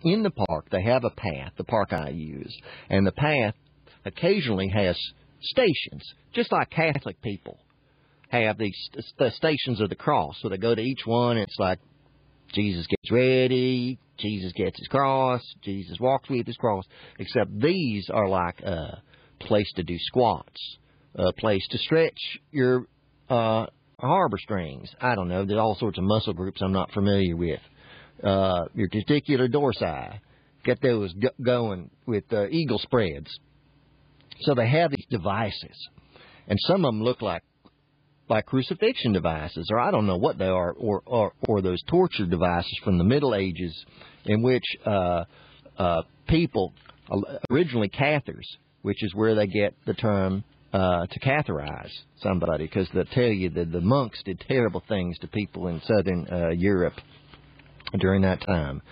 In the park, they have a path, the park I use, and the path occasionally has stations, just like Catholic people have these the stations of the cross. So they go to each one, it's like Jesus gets ready, Jesus gets his cross, Jesus walks with his cross, except these are like a place to do squats, a place to stretch your harbor strings. I don't know, there's all sorts of muscle groups I'm not familiar with. Your testicular dorsi, get those going with eagle spreads. So they have these devices, and some of them look like crucifixion devices, or I don't know what they are, or those torture devices from the Middle Ages, in which people, originally cathars, which is where they get the term to catharize somebody, because they'll tell you that the monks did terrible things to people in southern Europe during that time.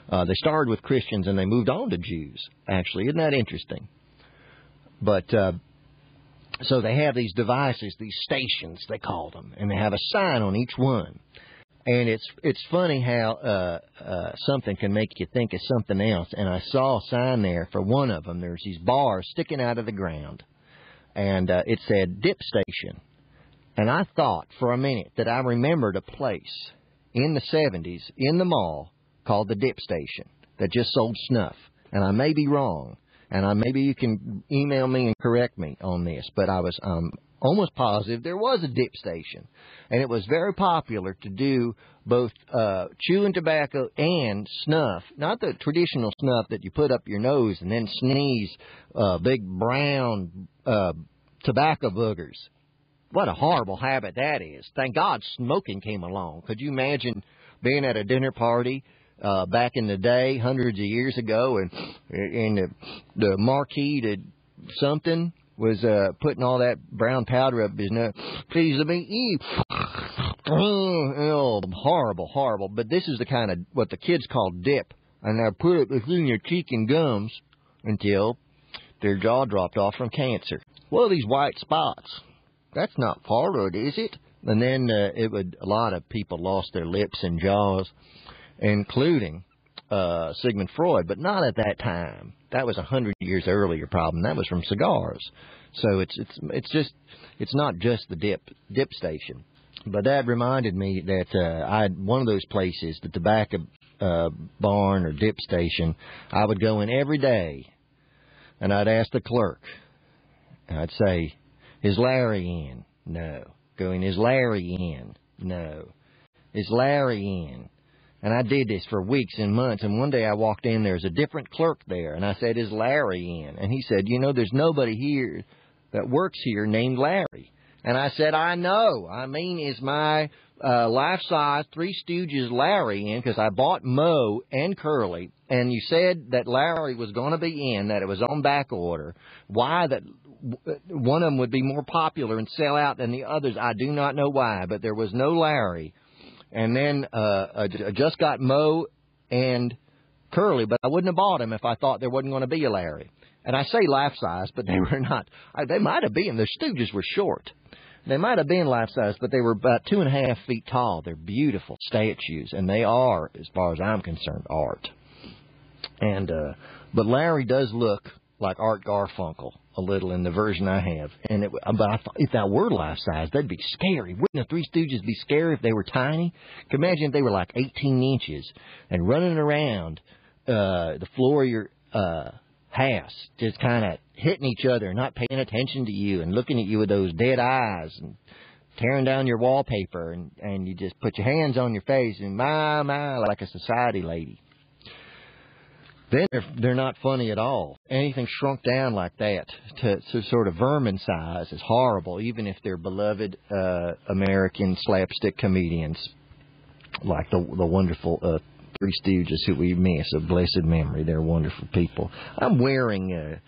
They started with Christians and they moved on to Jews, actually. Isn't that interesting? But so they have these devices, these stations, they call them, and they have a sign on each one. And it's funny how something can make you think of something else. And I saw a sign there for one of them. There's these bars sticking out of the ground, and it said dip station. And I thought for a minute that I remembered a place in the 70s in the mall called the Dip Station that just sold snuff. And I may be wrong, and maybe you can email me and correct me on this, but I was almost positive there was a dip station. And it was very popular to do both chewing tobacco and snuff, not the traditional snuff that you put up your nose and then sneeze big brown tobacco boogers. What a horrible habit that is. Thank God smoking came along. Could you imagine being at a dinner party back in the day, hundreds of years ago, and the marquis to something was putting all that brown powder up his nose. Please let me eat. Oh, horrible, horrible. But this is the kind of what the kids call dip. And they put it between your cheek and gums until their jaw dropped off from cancer. Well, these white spots. That's not part of it, is it? And then a lot of people lost their lips and jaws, including Sigmund Freud, but not at that time. That was 100 years earlier problem. That was from cigars. So it's not just the dip station. But that reminded me that I had one of those places, the tobacco barn or dip station. I would go in every day, and I'd ask the clerk, and I'd say, "Is Larry in?" "No." Going, "Is Larry in?" "No." "Is Larry in?" And I did this for weeks and months. And one day I walked in, there's a different clerk there. And I said, "Is Larry in?" And he said, "You know, there's nobody here that works here named Larry." And I said, "I know. I mean, is my life-size Three Stooges Larry in?" Because I bought Moe and Curly. And you said that Larry was going to be in, that it was on back order. Why that one of them would be more popular and sell out than the others, I do not know why. But there was no Larry. And then I just got Moe and Curly, but I wouldn't have bought them if I thought there wasn't going to be a Larry. And I say life-size, but they were not. They might have been. The Stooges were short. They might have been life-size, but they were about 2.5 feet tall. They're beautiful statues, and they are, as far as I'm concerned, art. And but Larry does look like Art Garfunkel a little in the version I have. But I thought if that were life-size, that'd be scary. Wouldn't the Three Stooges be scary if they were tiny? Can you imagine if they were like 18 inches and running around the floor of your house, just kind of hitting each other and not paying attention to you and looking at you with those dead eyes and tearing down your wallpaper, and you just put your hands on your face and my, like a society lady. Then they're not funny at all. Anything shrunk down like that to sort of vermin size is horrible, even if they're beloved American slapstick comedians like the wonderful Three Stooges who we miss of blessed memory. They're wonderful people. I'm wearing